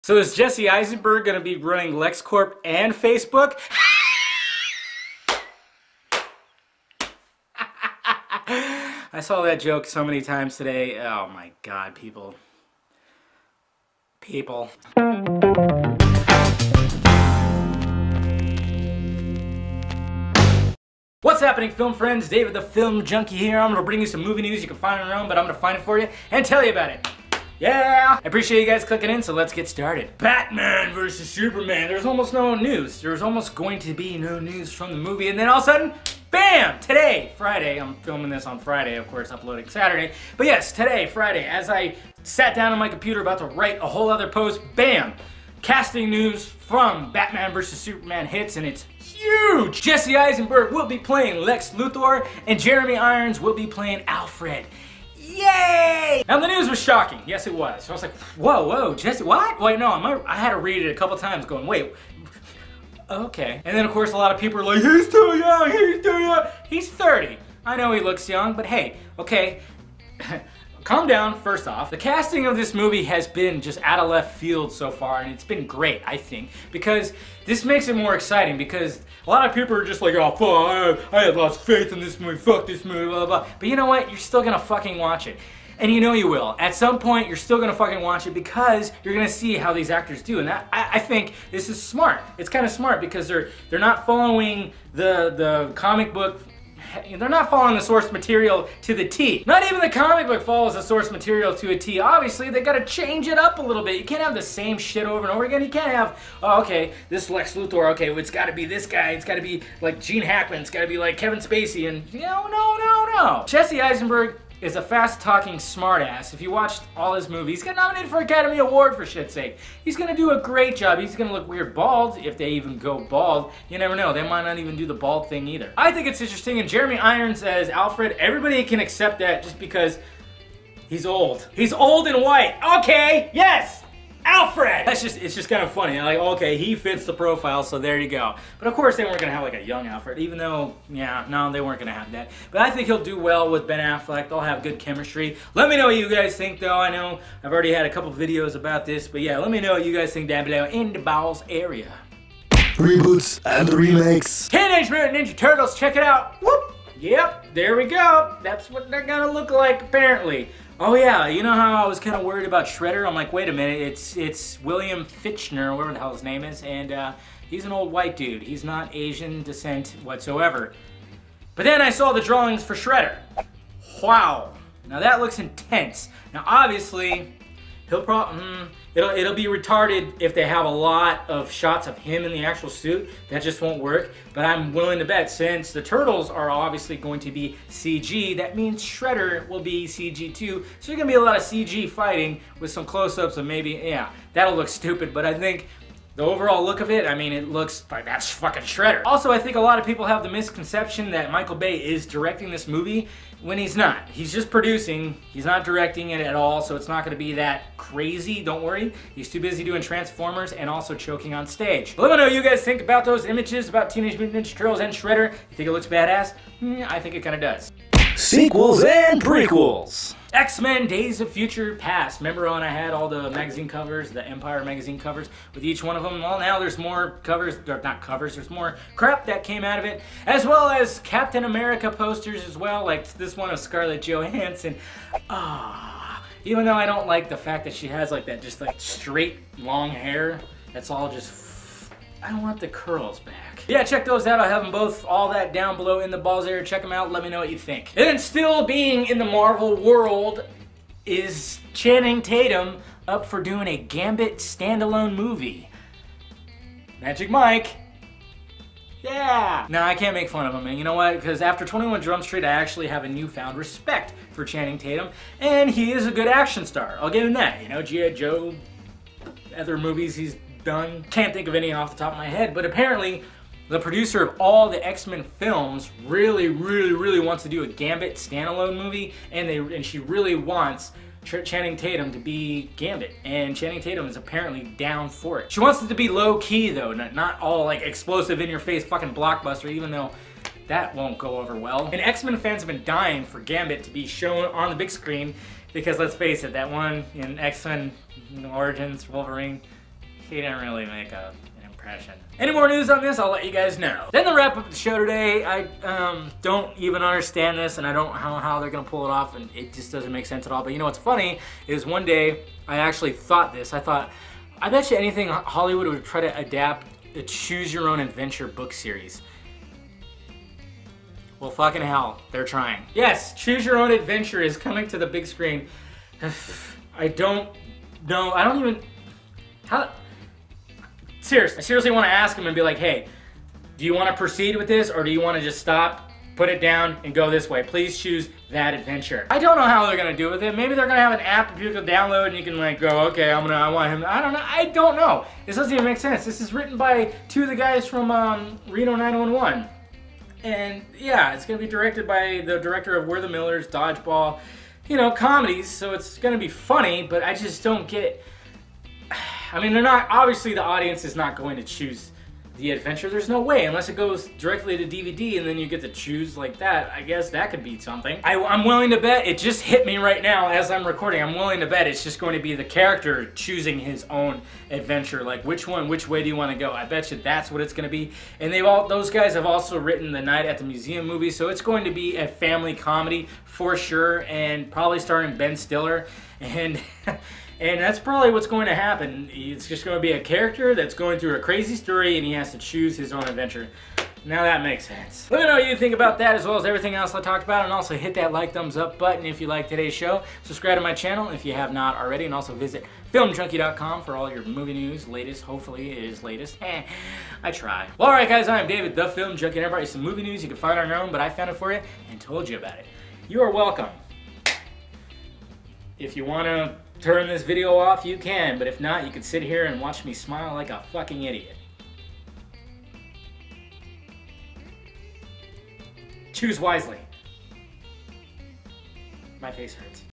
So is Jesse Eisenberg going to be running LexCorp and Facebook? I saw that joke so many times today. Oh my God, people. What's happening, film friends? David the Film Junkie here. I'm going to bring you some movie news you can find on your own, but I'm going to find it for you and tell you about it. Yeah! I appreciate you guys clicking in, so let's get started. Batman versus Superman. There's almost no news. There's almost going to be no news from the movie, and then all of a sudden, bam! Today, Friday, I'm filming this on Friday, of course, uploading Saturday. But yes, today, Friday, as I sat down on my computer about to write a whole other post, bam! Casting news from Batman vs. Superman hits, and it's huge! Jesse Eisenberg will be playing Lex Luthor, and Jeremy Irons will be playing Alfred. Yay! Now the news was shocking. Yes, it was. So I was like, whoa, Jesse, what? Wait, no, I had to read it a couple times going, wait, okay. And then of course a lot of people are like, he's too young. He's 30. I know he looks young, but hey, okay. Calm down, first off. The casting of this movie has been just out of left field so far, and it's been great, I think, because this makes it more exciting, because a lot of people are just like, oh, fuck, I have lost faith in this movie, fuck this movie, blah, blah, blah. But you know what? You're still gonna fucking watch it. And you know you will. At some point, you're still gonna fucking watch it because you're gonna see how these actors do. And that, I think this is smart. It's kind of smart because they're not following the comic book. They're not following the source material to the T. Not even the comic book follows the source material to a T. Obviously, they gotta change it up a little bit. You can't have the same shit over and over again. You can't have, oh, okay, this Lex Luthor, okay, well, it's gotta be this guy. It's gotta be like Gene Hackman. It's gotta be like Kevin Spacey. And, no. Jesse Eisenberg is a fast-talking smartass. If you watched all his movies, he's got nominated for Academy Award, for shit's sake. He's gonna do a great job. He's gonna look weird bald, if they even go bald. You never know, they might not even do the bald thing either. I think it's interesting, and Jeremy Irons as Alfred, everybody can accept that just because he's old. He's old and white. Okay, yes! Alfred! It's just kind of funny. Like, okay, he fits the profile, so there you go. But of course they weren't gonna have like a young Alfred, even though, yeah, no, they weren't gonna have that. But I think he'll do well with Ben Affleck. They'll have good chemistry. Let me know what you guys think, though. I know I've already had a couple videos about this, but yeah, let me know what you guys think down below in the balls area. Reboots and remakes. Teenage Mutant Ninja Turtles, check it out. Whoop! Yep, there we go. That's what they're gonna look like, apparently. Oh yeah, you know how I was kind of worried about Shredder? I'm like, wait a minute, it's William Fichtner, whatever the hell his name is, and he's an old white dude. He's not Asian descent whatsoever. But then I saw the drawings for Shredder. Wow. Now that looks intense. Now obviously, he'll probably, it'll be retarded if they have a lot of shots of him in the actual suit. That just won't work. But I'm willing to bet, since the Turtles are obviously going to be CG, that means Shredder will be CG too. So there's gonna be a lot of CG fighting with some close-ups and maybe, yeah, that'll look stupid, but I think the overall look of it, I mean, it looks like that's fucking Shredder. Also, I think a lot of people have the misconception that Michael Bay is directing this movie when he's not. He's just producing. He's not directing it at all, so it's not going to be that crazy. Don't worry. He's too busy doing Transformers and also choking on stage. Let me know what you guys think about those images about Teenage Mutant Ninja Turtles and Shredder. You think it looks badass? I think it kind of does. Sequels and prequels. X-Men Days of Future Past. Remember when I had all the magazine covers, the Empire magazine covers with each one of them? Well, now there's more covers, or not covers, there's more crap that came out of it, as well as Captain America posters as well, like this one of Scarlett Johansson. Even though I don't like the fact that she has like that just like straight long hair, that's all just, I want the curls back. Yeah, check those out. I have them both, all that down below in the balls area. Check them out. Let me know what you think. And then still being in the Marvel world is Channing Tatum up for doing a Gambit standalone movie. Magic Mike. Yeah. No, I can't make fun of him, and you know what? Because after 21 Jump Street, I actually have a newfound respect for Channing Tatum, and he is a good action star. I'll give him that. You know, G.I. Joe, other movies he's done. Can't think of any off the top of my head, but apparently the producer of all the X-Men films really wants to do a Gambit standalone movie, and she really wants Channing Tatum to be Gambit, and Channing Tatum is apparently down for it. She wants it to be low-key though, not all like explosive in-your-face fucking blockbuster, even though that won't go over well. And X-Men fans have been dying for Gambit to be shown on the big screen, because let's face it, that one in X-Men Origins Wolverine, he didn't really make an impression. Any more news on this, I'll let you guys know. Then to wrap up the show today, I don't even understand this, and I don't know how they're gonna pull it off, and it just doesn't make sense at all. But you know what's funny is one day I actually thought this. I thought, I bet you anything Hollywood would try to adapt a Choose Your Own Adventure book series. Well, fucking hell, they're trying. Yes, Choose Your Own Adventure is coming to the big screen. I don't know. I don't even. How? Seriously, I seriously want to ask them and be like, hey, do you want to proceed with this, or do you want to just stop, put it down, and go this way? Please choose that adventure. I don't know how they're gonna do with it. Maybe they're gonna have an app that you can download and you can like go, okay, I want him. I don't know. This doesn't even make sense. This is written by two of the guys from Reno 911. And yeah, it's gonna be directed by the director of We're the Millers, Dodgeball, you know, comedies, so it's gonna be funny, but I just don't get. I mean, they're not, obviously the audience is not going to choose the adventure. There's no way, unless it goes directly to DVD and then you get to choose like that. I guess that could be something. I'm willing to bet, it just hit me right now as I'm recording, I'm willing to bet it's just going to be the character choosing his own adventure. Like, which way do you want to go? I bet you that's what it's going to be. And those guys have also written the Night at the Museum movie, so it's going to be a family comedy for sure, and probably starring Ben Stiller. And and that's probably what's going to happen. It's just going to be a character that's going through a crazy story and he has to choose his own adventure. Now that makes sense. Let me know what you think about that as well as everything else I talked about, and also hit that like, thumbs up button if you like today's show. Subscribe to my channel if you have not already, and also visit filmjunkie.com for all your movie news. Latest, hopefully it is latest. I try. Well, alright guys, I'm David, the Film Junkie, and I brought you some movie news you can find on your own, but I found it for you and told you about it. You are welcome. If you want to turn this video off, you can, but if not, you can sit here and watch me smile like a fucking idiot. Choose wisely. My face hurts.